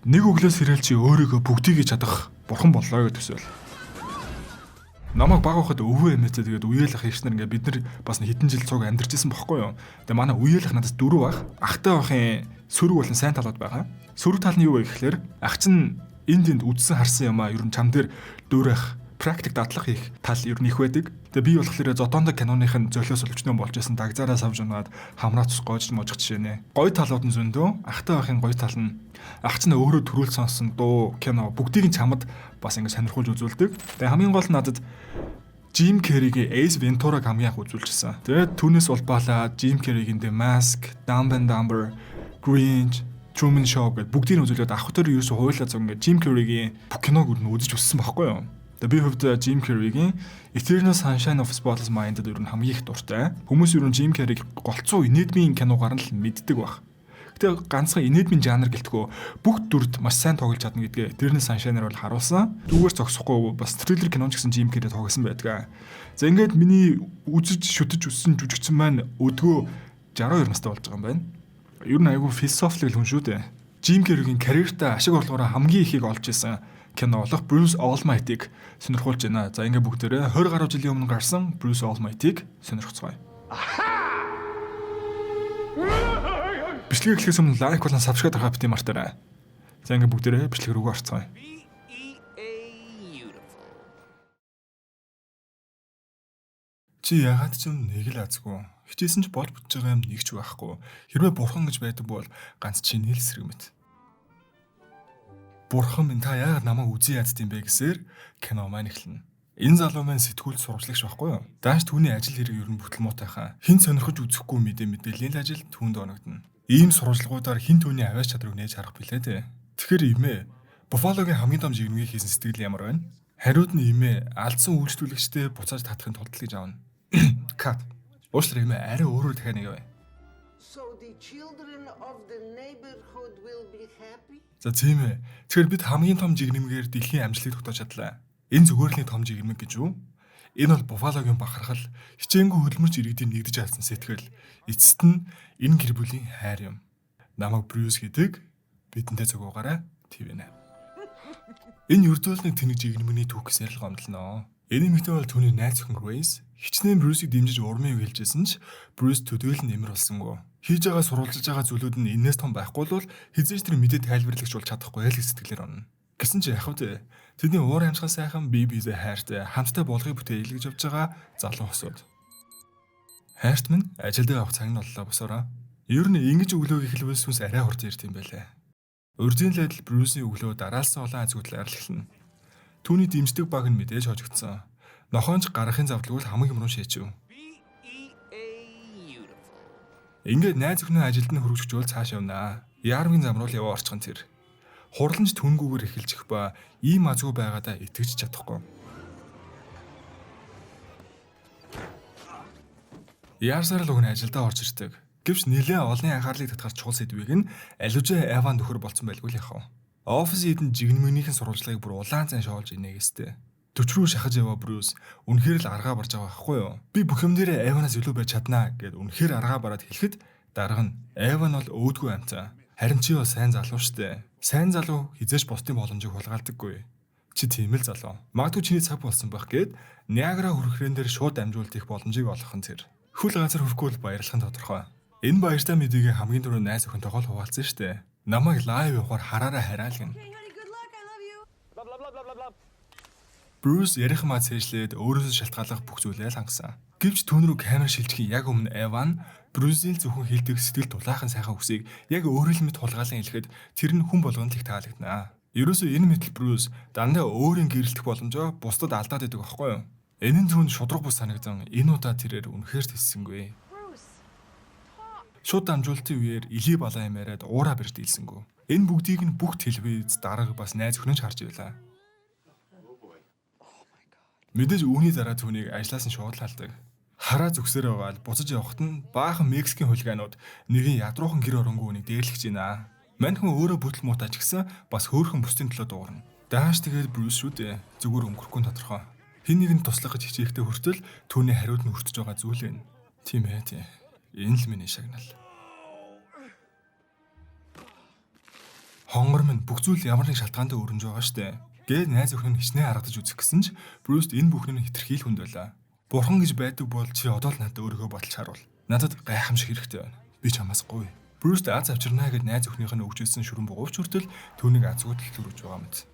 Нэг өглөөс ирэл чи өөрийгөө бүгдийг чадах бурхан боллоо гэж төсөөл. Намайг баг байхад өвөө эмээтэй тэгээд үеэлэх ихснэр ингээд бид нар бас хэдэн жил цуг амьдарч исэн бохгүй юу. Тэгээ манай үеэлэх надаас 4 баг. Ахтай байхын сөрөг болон сайн талууд байгаа. Сөрөг тал нь юу вэ гэхээр ах чинь энд үдсэн харсан юм а ер нь чам дээр дөөрөх практик дадлах их тал ер нь их байдаг. Тэгээ би болохоор зодоондоо киноныхын золиос өвчнөө болж исэн дагзаараа савж унаад хамраа цус гоож можих жишээ нэ. Гоё талууд нь зөндөө. Ахтай байхын гоё тал нь ах чинь өөрөө төрүүл сонсон дуу кино бүгдийг нь чамд бас ингэ сонирхуулж үзүүлдэг. Тэгээ хамгийн гол нь надад Jim Carrey-гийн Ace Ventura-г хамгийн анх үзүүлчихсэн. Тэгээд түүнээс улбаалаа Jim Carrey-гийн The Mask, Dumb and Dumber, Grinch, Truman Show гэдэг бүгдийг нь үзүүлээд ах хоёр ерөөсөө хуйлаа зөв ингэ Jim Carrey-гийн бүх киног өөр нь үзэж өссөн байхгүй юу? Тэгээ би хувьд Jim Carrey-гийн Eternal Sunshine of the Spotless Mind-д ер нь хамгийн их дуртай. Хүмүүс ер нь Jim Carrey-г голцоо инээдмийн киногаар нь л мэддэг баг. Гэтэ ганцхан инээдмийн жанр гэлтгөө бүх дүрд маш сайн тоглож чадна гэдгээ Eternal Sunshine-аар бол харуулсан. Дүүгээр зогсохгүй бас thriller кинон ч гэсэн Jim Carrey тоглосон байдаг. За ингээд миний үзэж шүтэж өссөн жүжигчин маань өдгөө 62 настай болж байгаа юм байна. Ер нь айгүй философик хүн шүү дээ. Jim Carrey-гийн карьертаа ашиг орлогоороо хамгийн ихийг олж исэн кино болох Bruce Almighty-г сонирхуулж байна. За ингээд бүгдээрээ 20 гаруй жилийн өмнө гарсан Bruce Almighty-г сонирхцгаая. Бичлэг эхлэхээс өмнө лайк болон subscribe дарахаа бити мартаарай. За ингээд бүгдээрээ бичлэг рүү орцгоё. Чи ягаад ч юм нэг л азгүй. Хичээсэн ч болж бодож байгаа юм нэг ч байхгүй. Хэрвээ бурхан гэж байдаг бол ганц чиний л эсрэг мэт. Бурхан минь та яагаад намайг үзий ядд юм бэ гэсээр кино маань эхэлнэ. Энэ залуу маань сэтгүүлд сурвалжлагч байхгүй юу? Дааш түүний ажил хэрэг ер нь бүтэл муутайхан. Хин сонирхож үзэхгүй мэдээллийн ажил түүнд оногдно. Ийм сурвалжлагуудаар хин түүний авиас чадрыг нээж харах билээ дээ. Тэгэхээр имээ Буффалогийн хамгийн том жигмийг хийсэн сэтгэл ямар байна? Хариуд нь имээ алдсан үйлчлүүлэгчтэй буцааж татахын тулд гэж аавна. Кат. Уушлаа имээ арай өөрөөр дахиад нэг бай. So the children of the neighborhood will be happy? За тийм ээ. Тэгэхээр бид хамгийн том жигнэмгээр дэлхийн амжилтыг тогтоож чадлаа. Энэ зүгээрлийн том жигнэмэг гэж юу? Энэ бол Буффалогийн бахархал, хичээнгүй хөдөлмөрч иргэдийн нэгдэж алдсан сэтгэл. Эцэст нь энэ гэр бүлийн хайр юм. Намайг Брюс гэдэг бидэнтэй зогоогараа твэнэ. Энэ ердөөлний тэнэг жигнэмэгний түүхээс ярил гомдлоо. Энэ эмэгтэй бол түүний найз охин Grace хичнээн Брюсийг дэмжиж урмын үг хэлжсэн ч Брюс төдөөл нь нэмэр болсонгүй. Хийж байгаа сурвалжилж байгаа зүйлүүд нь энээс том байхгүй бол хизээж тэр мэдээ тайлбарлагч болж чадахгүй л сэтгэлээр онно. Гэсэн чи яах вэ? Тэдний уур амьсгал сайхан бие биедээ хайртай хамтдаа болгыг бүтээл гэж явж байгаа залуу хосууд. Хайрт минь ажилдаа явах цаг нь боллоо босоороо. Ер нь ингэж өглөөг эхлүүлсэн сүнс арай хурд ирд юм байлаа. Урдийн лайдал Брюсийн өглөө дараалсан олон азгуудлаар эхэлнэ. Түүний дэмждэг баг нь мэдээж хожигдсон. Нохоонч гарахын завдлагыг хамгийн өмнө шийчв. Ингээд найз өхнөө ажилд нь хөргөжчөөл цааш явнаа. Яармын зам руу яваа орчхон тэр. Хурламж түнгүүгээр эхэлчих ба ийм азгүй байгаадаа итгэж чадахгүй. Яарсаар л өгн ажилдаа орж ирдэг. Гэвч нэлээ олонний анхаарлыг татгах чухал сэдвийг нь аливаа Эван нөхөр болцсон байлгүй л яхав. Офис эдэн жигнэмэгнийхэн сурвалжлагыг бүр улаан цай шоолж инээгээстэй. Төчрүү шахаж яваа Брюс үнэхээр л аргаа барж байгаа байхгүй юу? Би бүх юм дээрээ Эванаас илүү байж чаднаа гэд үнэхээр аргаа бараад хэлэхэд дарга нь Эван бол өөдгөө амтаа. Харин чи бол сайн залуу штэ. Сайн залуу хизээч бусдын боломжийг хулгаалдаггүй. Чи тийм л залуу. Магадгүй чиний цаг болсон байх гээд Ниагара хүрхрэн дээр шууд дамжуулт их боломжийг олгох нь тэр. Хөл газар хүрхгүй л баярлах нь тодорхой. Энэ баяртай мэдээгээ хамгийн түрүү найз өхөнтэйгоо хуваалцсан штэ. Намайг лайв явахаар хараараа хараалгана. Брюс ярих маа цээжлээд өөрөөсөө шалтгааллах бүх зүйлээ л хангасан. Гэвч түүн рүү камер шилжихийн яг өмнө Эван Брюсийн зөвхөн хилдэг сэтгэл дулаахан сайхан үгсийг яг өөрөө л мэд хулгаалan хэлэхэд тэр нь хүн болгонд их таалагдана. Ерөөсөө энэ мэтэл Брюс дандаа өөрийн гэрэлтэх боломжоо бусдад алдаад байдаг байхгүй юу? Энэ нь түүнд шудраг бус санагдан энэ удаа тэрээр үнэхээр тэссэнгүй. Шууд дамжуулалтын үеэр илий балаа юм яриад уураа барьж дийлсэнгүү. Энэ бүгдийг нь бүх телевиз дарга бас найз өхнөж харж байлаа. Мэдээж үүний дараа түүнийг ажлаас нь шууд халдаг. Хараа зүгсээр байгаа л буцаж явхад нь баахан Мексикийн хулиганууд нэгэн ядруухан гэр оронгүй үнийг дээрлэж байна. Манайхан өөрөө бүтэл муутаач гэсэн бас хөөхөн бусдын төлөө дуурна. Дааш тэгээд Брюс шүү дээ. Зүгээр өнгөрөхгүй тодорхой. Хин нэгэнд туслах гэж хичээхдээ хүртэл түүний хариуд нь хүртэж байгаа зүйл вэ. Тийм ээ тийм. Энэ л миний шагнал. Хонгор минь бүх зүйл ямар нэг шалтгаантай өрнөж байгаа штэ. Гээд найз өхөр нь хичнээн харагдаж үзэх гэсэн ч Брюст энэ бүхнийг хитрхийл хүнд байлаа. Бурхан гэж байдаг бол чи одоо л надад өөрийгөө баталж харуул. Надад гайхамшиг хэрэгтэй байна. Би чамаас гоё. Брюст аз авчирнаа гэд найз өхнийх нь өгчүүлсэн шүрэн бугуувч хүртэл түүнийг азгуудал төрөж байгаа мэт.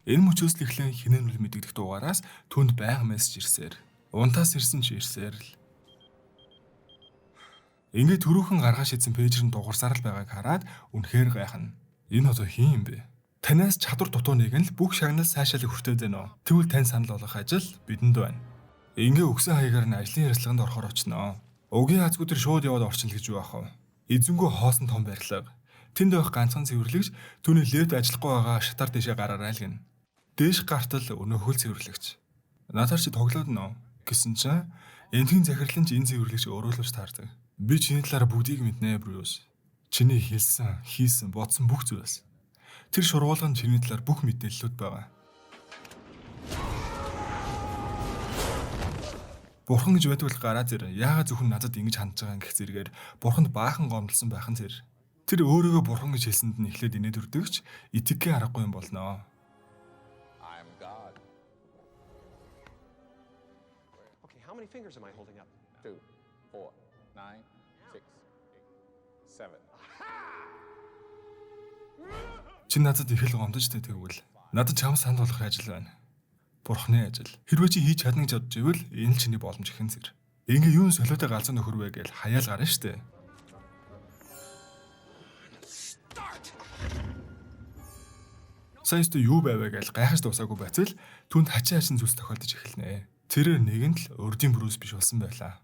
Энэ мөчөөс л эхлэн хинэн үл мэддэх дугаараас түнд байнга мессеж ирсээр. Унтаас ирсэн ч ирсээр л. Ингээд түрүүхэн гаргаж шийдсэн пэйжэр нь дугаарсаар л байгааг хараад үнэхээр гайхна. Энэ одоо хин юм бэ? Танаас чадвар дутууныг нь л бүх шагнал сайшаалыг хүртээд байна. Тэгвэл тань санал болгох ажил бидэнд байна. Ингээ өгсөн хаягаар нь ажлын ярилцлаганд орохоор очноо. Угийн азгүй төр шууд яваад орчин л гэж юу ах вэ? Эзэнгүү хоосон том барилга. Тэнд байх ганцхан цэвэрлэгч түүний левт ажиллахгүй байгаа шатаар дэшээ гараарай л гин. Дээш гартал өнөөхөл цэвэрлэгч. Надаар чи тоглоод нөө гэсэн чинь энтгийн захирлан ч энэ цэвэрлэгч өөрөөлөж таардаг. Би чиний талаар бүгдийг мэднэ, Брюс. Чиний хэлсэн, хийсэн, бодсон бүх зүйлс. Тэр шургуулганд чиний талаар бүх мэдээллүүд байгаа. Бурхан гэж байдаг бол гараа зэр. Яагаад зөвхөн надад ингэж хандж байгаа гэх зэрэгээр Бурханд баахан гомдлсон байх нь тэр. Тэр өөрийгөө Бурхан гэж хэлсэнд нь эхлээд инээд үрдэгч итгэхээ аргагүй юм болноо. How many fingers am I holding up? 2, 4, 9, 6, 8, 7. Чи надад их л гомдож тэгвэл надад чамд санал болгох ажил байна. Бурхны ажил. Хэрвээ чи хийж чадна гэж бодож ивэл энэ л чиний боломж ихэн зэрэг. Ингээ юун солиотой галзуу нөхөр вэ гэж хаяал гарна штэ. Саяст юу байваа гэж гайхаж дуусаагүй байцал түнд хачаа хачин зүйлс тохиолдож эхэлнэ. Тэрээр нэгэн л урдийн Брюс биш болсон байлаа.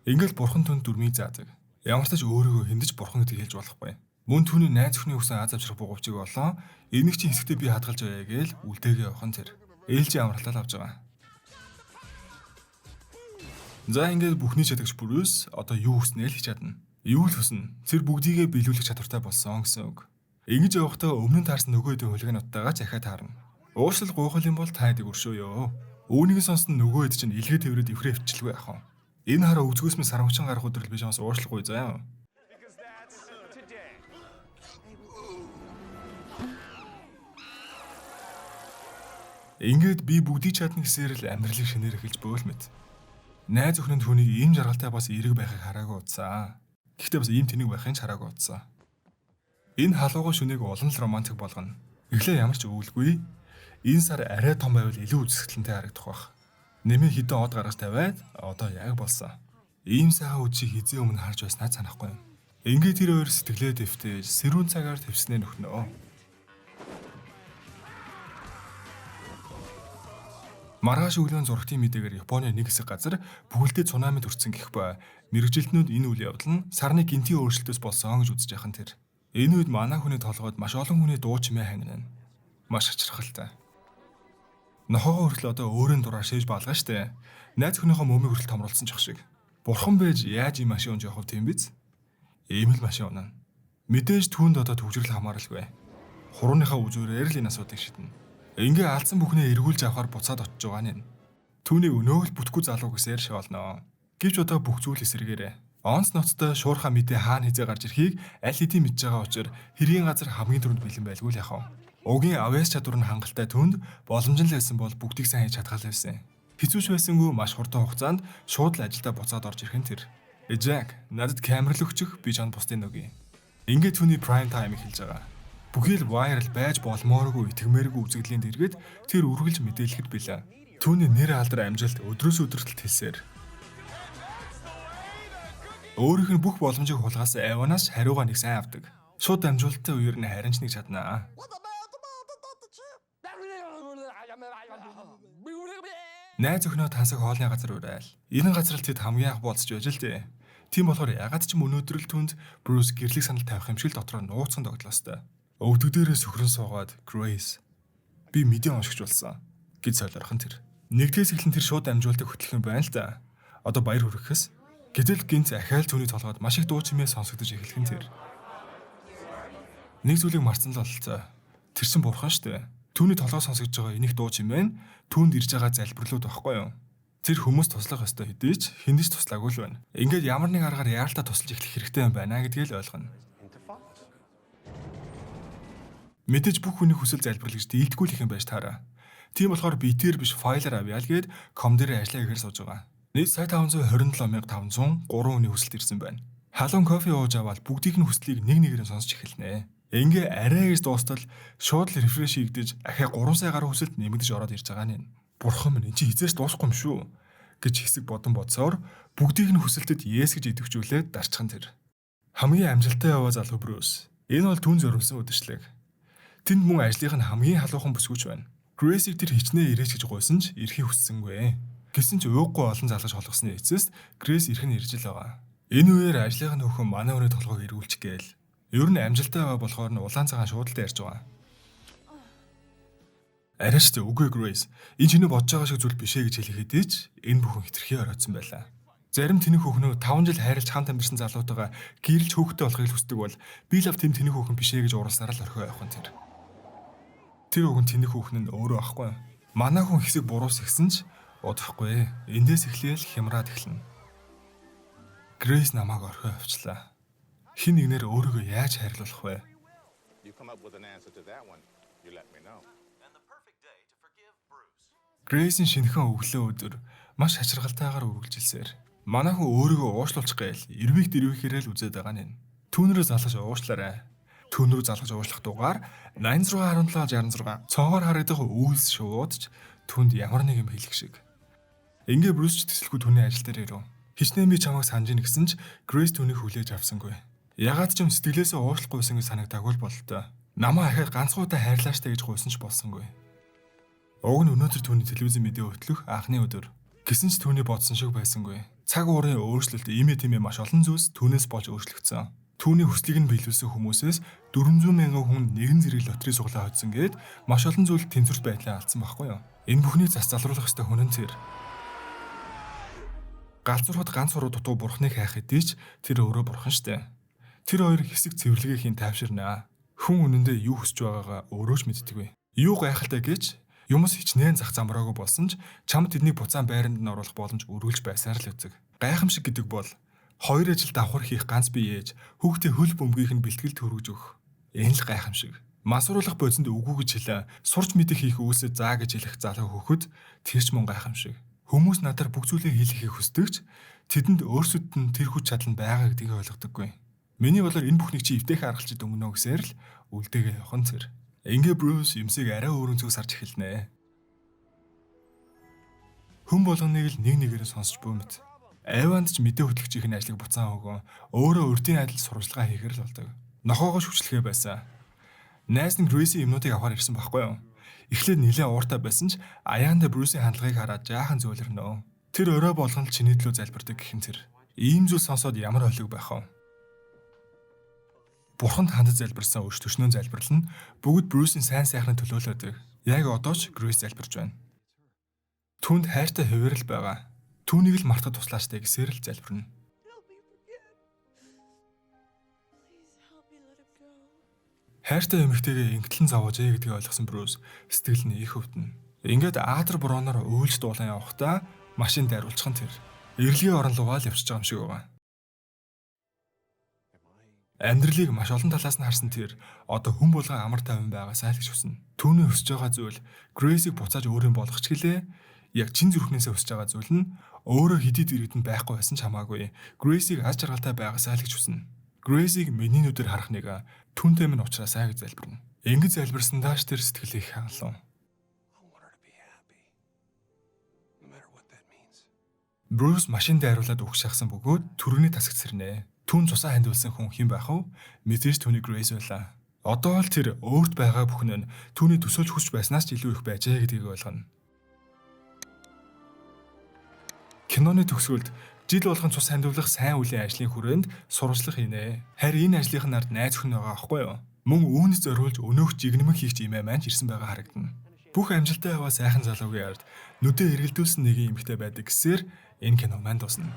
Ингээл бурхан түнд дүрмийг заадаг. Ямар ч тач өөрийгөө хэндэж бурхан гэдгийг хэлж болохгүй. Мөн түүний найз өхний өгсөн аз авчрах бугуувчиг болоо энийг чи хэсэгтээ би хадгалж байгаа гээл үлдээгээ явах нь тэр. Ээлжийн амралтал авч байгаа. За ингээд бүхний чадагч Брюс одоо юу хүснээ л хийж чадна. Юу л хүснэ? Тэр бүгдийгээ биелүүлэх чадвартай болсон гэсэн үг. Ингэж явахдаа өмнө нь таарсан нөгөө хэдэн хулигнуудтайгаа захиад таарна. Уушлал гуйхал юм бол таадаг өршөөё. Үүнийг сонсон нөгөө хэд чинь илгээ тэрвэрэд иврэ өвчлгүй яах вэ? Энэ хараа үзгөөсмө сарамчин гарах өдрөл бижамаас уушлахгүй заяа. Ингээд би бүгдийг чадна гэсээр л амьдралыг шинээр эхэлж бөөлмэт. Найз өхнөнд түүнийг ийм жаргалтай бас эерэг байхыг хараагүй утсаа. Гэхдээ бас ийм тэнэг байхын ч хараагүй утсаа. Энэ халууган шүнийг улам л романтик болгоно. Эхлээ ямар ч өвөлгүй. Энэ сар арай том байвал илүү үзэсгэлэнтэй харагдах байх. Нэмээ хідэн од гаргаж тавиад одоо яг болсон. Ийм сайхан үдшийг хизээ өмнө харж байснаа санахгүй юм. Ингээд тэр хоёр сэтгэлээ дэвтээж сэрүүн цагаар твснээ нөхнөө. Маргааш өглөө зургтын мэдээгээр Японы нэг хэсэг газар бүхэлдээ цунами төрсөн гэх ба мэрэгжилтнүүд энэ үйл явдал нь сарны гинтийн өөрчлөлтөөс болсон гэж үзэж яхан тэр. Энэ үед манай хүний толгойд маш олон хүний дуу чимээ хангина. Маш хачирхалтай. Нохоогоо хүртэл одоо өөрийн дураар шээж баалгаа штэ. Найз өхнийхөө мөмийг хүртэл томруулсан ч ах шиг. Бурхан байж яаж ийм машин унж явах тийм биз? Ийм л машин унаа. Мэдээж түүнд одоо төвжрэл хамааралгүй. Хурууныхаа үзүүрээр л энэ асуудыг шийднэ. Ингээ алдсан бүхнээ эргүүлж авахар буцаад очиж байгаа нь. Түүнийг өнөөгөл бүтэхгүй залуу гэсээр шоолноо. Гэвч одоо бүх зүйл эсэргээрээ. Онц ноцтой шуурхаа мэдээ хаана хизээ гарч ирэхийг аль хэдийн мэдж байгаа учраас хэргийн газар хамгийн түрүүнд бэлэн байлгүй л яхав. Угийн авьяас чадвар нь хангалттай түнд боломжтой байсан бол бүгдийг сайн хийж чадхал байсан. Хэцүүч байсангүй маш хурдан хугацаанд шууд л ажилдаа буцаад орж ирэх нь тэр. Жак, надад камер л өгчих би чанд бусдын өгье. Ингээ түүний prime time хэлж байгаа. Бүхэл viral байж болмооргүй итгэмээргүй үзэгдлийн дэргэд тэр үргэлж мэдээлэхэд билээ. Түүний нэр алдар амжилт өдрөөс өдөртөлт хэлсээр. Өөрийнх нь бүх боломжийг хулгаас аванаас хариугаа нэг сайн авдаг. Шууд амжилттай үеэр нь харинч нэг чаднаа. Найз өхнөө тансаг хоолны газар урайл. Энэ газар л тэд хамгийн анх болцож байж л дээ. Тийм болохоор ягаад ч юм өнөөдөр л түнд Брюс гэрлэх санал тавих юм шиг л дотроо нууцхан тогтлоостой. Өвдөг дээрээ сөхрөн суугаад Grace би мэдээ уншигч болсон гэж солиорхон тэр. Нэгдээс эхлэн тэр шууд амжуулдаг хөтлөх юм байна л да. Одоо баяр хүргэхээс гэтэл гинц ахаал түүний толгойд маш их дуу чимээ сонсогдож эхлэх нь тэр. Нэг зүйлийг марцсан л бололцоо. Тэр чин бурхан штэ. Түүний толгой сонсогдож байгаа энийг дуу чимээ түүнд ирж байгаа залбирлууд байхгүй юу? Тэр хүмүүс туслах ёстой хэдий ч хэндэж туслаагүй л байна. Ингээд ямар нэг аргаар яаралтай тусалж эхлэх хэрэгтэй юм байна гэдгийг л ойлгоно. Into Fox. Мэдээж бүх хүний хүсэл залбирал гэж дийлдэхгүй л их юм байж таараа. Тийм болохоор битээр биш файлаар авъя л гээд ком дээр ажиллаа гэхээр сууж байгаа. Нийт сая 527,500 3 хүний хүсэлт ирсэн байна. Халуун кофе ууж аваад бүгдийг нь хүслийг нэг нэгээр нь сонсч эхэлнэ. Ингээ арай гэж дуустал шууд л рефреш хийгдэж ахаа 3 сая гаруй хүсэлт нэмэгдэж ороод ирж байгаа нь. Бурхан минь энэ чи хизээс дуусахгүй юм шүү гэж хэсэг бодсоор бүгдийг нь хүсэлтэд yes гэж идэвхжүүлээд дарчхан тэр. Хамгийн амжилттай яваа залуу Брюс. Энэ бол түн зориулсан үдшилэг. Тэнд мөн ажлынх нь хамгийн халуухан бүсгүйч байна. Грейсийг тэр хичнээн ирээч гэж гуйсан ч ирэхийг хүссэнгүй. Гэсэн ч өөхгүй олон залгаж холгосны эцэст Грейс ирэх нь ирж л байгаа. Энэ үеэр ажлынх нь хөхөн манай өрөө толгойг эргүүлчих гээл. Ер нь амжилттай байгаа болохоор нь улаан цагаан шуудалтай ярьж байгаа. Арайч үгүй Грейс. Энэ чиний бодож байгаа шиг зүйл биш ээ гэж хэлэхэд ч энэ бүхэн хитрхи оройтсон байлаа. Зарим тэнэг хөхнөө 5 жил хайрлаж хамт амьдсан залуутайгаа гэрэлж хөөхтэй болохыг хүсдэг бол би лав тэм тэнэг хөхөн биш ээ гэж ууралсаар л орхио явах нь тэр. Тэр өгөн тэнэг хөхн нь өөрөө ахгүй. Манай хүн хэсэг буруус ихсэн ч удахгүй. Эндээс эхлээл хямраад эхэлнэ. Грейс намайг орхио авчлаа. Хин нэгнэр өөрийгөө яаж хайрлуулах вэ? You come up with an answer to that one, you let me know. Грейсийн шинэхэн өглөө өдөр маш хачиргалтайгаар үргэлжилсээр манай хүн өөрийгөө уушлуулчих гээл эрвийг дэрвихээрээ л үзээд байгаа нь. Түүнрээ залгаж уушлаарай. Түүнрүү залгаж уушлах дугаар 861766 цоогоор харагдах үйлс шуудж түнд ямар нэг юм хэлэх шиг. Ингээ Брюс ч төсөлгүй түүний ажил дээр ирв. Хичнээн би чамайг санаж ийн гэсэн ч Грейс түүнийг хүлээж авсангүй. Ягаад ч юм сэтгэлээсээ уушлахгүйсэн гэж санагдаагүй л болтой. Намаа ахаад ганцгуудаа хайрлааштай гэж гуйсан ч болсонгүй. Уг нь өнөөдөр түүний телевизэн мэдээ хөтлөх анхны өдөр. Гэсэн ч түүний бодсон шиг байсангүй. Цаг уурын өөрчлөлт иймээ тиймээ маш олон зүйлс түүнээс болж өөрчлөгдсөн. Түүний хүслийг нь биелүүлсэн хүмүүсээс 400 мянган хүн нэгэн зэрэг лотери суглаа хоцсон гээд маш олон зүйл тэнцвэрт байдлаа алдсан байхгүй юу? Энэ бүхнийг зас залруулах ёстой хүн нь тэр. Галзуурхад ганц уруу дутуу бурхныг хайх хэдий ч тэр өөрөө бурхан штэ. Тэр хоёр хэсэг цэвэрлэгийн тайвширнаа. Хүн үнэндээ юу хүсэж байгаагаа өөрөө ч мэддэггүй. Юу гайхалтай гэж юмс хичнээн зах замраагүй болсон ч чамд тэднийг буцаан байранд нь оруулах боломж өргөлж байсаар л үзэг. Гайхамшиг гэдэг бол 2 ажил давхар хийх ганц бие ээж хүүхдээ хөл бөмбөгийг нь бэлтгэлд хөргөж өгөх. Энэ л гайхамшиг. Масруулах бодсонд үгүй гэж хэлээ. Сурч мэдэх хийх үүсээ заа гэж хэлэх залуу хөхөд тэр ч мөн гайхамшиг. Хүмүүс надаар бүх зүйлээ хийхийг хүсдэгч тэдэнд өөрсдөд нь тэр хүч чадал нь байгаа гэдгийг ойлгодоггүй. Миний болоор энэ бүхнийг чи эвтэйхэн аргалчид өнгөнө гэсээр л үлдээгээ явах нь тэр. Ингээ Брюс юмсыг арай өөрөөн зүг сарж эхэлнэ. Хүн болгоныг л нэг нэгээр сонсч бөөмт. Айванд ч мэдээ хөтлөгчийн ажлыг буцаан өгөн өөрөө урдийн адил сурвалжлага хийхэр л болдог. Нохоогоо шүвчлэгээ байсан. Найз нь Грейсийн юмнуудыг авахар ирсэн байхгүй юу? Эхлээд нэлээд ууртай байсан ч аяанда Брюсийн хандлагыг хараад жаахан зөөлрөнө. Тэр орой болгон л чиний төлөө залбирдаг гэх юм тэр. Ийм зүйл сонсоод ямар ойлог байх вэ? Бурханд хандаж залбирсан өш төшнөө залбирал нь бүгд Брюсийн сайн сайхны төлөө л байдаг. Яг одоо ч Грейс залбирч байна. Түүнд хайртай хувирал байгаа. Түүнийг л мартах туслаачтай гэсээр л залбирна. Хайртай эмэгтэйгээ ингэтлэн зовоож ээ гэдгийг ойлгосон Брюс сэтгэл нь их өвдөнө. Ингээд Аатар брооноор уйлж дуулан явахдаа машин дайруулчих нь тэр. Эрэлгийн орон руугаа л явчихж байгаа юм шиг байгаа. Амьдралыг маш олон талаас нь харсан тэр одоо хүн болгон амар тайван байгаасаа л гэж хүснэ. Түүний өсөж байгаа зүйл Грейсийг буцааж өөрийн болгох ч гэлээ. Яг чин зүрхнээсээ өсөж байгаа зүйл нь өөрөө хэдий дэрэгдэн байхгүй байсан ч хамаагүй Грейсийг аз жаргалтай байгаасаа л гэж хүснэ. Грейсийг миний нүдээр харах нэг түнтэй минь уулзраасаа гэж залбирна. Ингэж залбирсан дааш тэр сэтгэлийг хангалуун. Брюс машин дайруулад өгч шахсан бөгөөд түрүүний тасагт сэрнэ. Түүн цусаа хандуулсан хүн хэн байх вэ? Мэдээж түүний Грейс байлаа. Одоо л тэр өөрт байгаа бүхэн нь түүний төсөөлж хүсч байснаас ч илүү их байжээ гэдгийг ойлгоно. Киноны төгсгөлд жил болгон цус хандуулах сайн үлийн ажлын хүрээнд сурвалжлах хийнэ. Харин энэ ажлынх нь ард найз өхөн байгаа аахгүй юу? Мөн үүнээс зориулж өнөөх жигнэмэг хийх имээ маань ч ирсэн байгаа харагдана. Бүх амжилттай яваа сайхан залуугийн ард нүдэ эргэлдүүлсэн нэгэн эмэгтэй байдаг гэсээр энэ кино маань дуусна.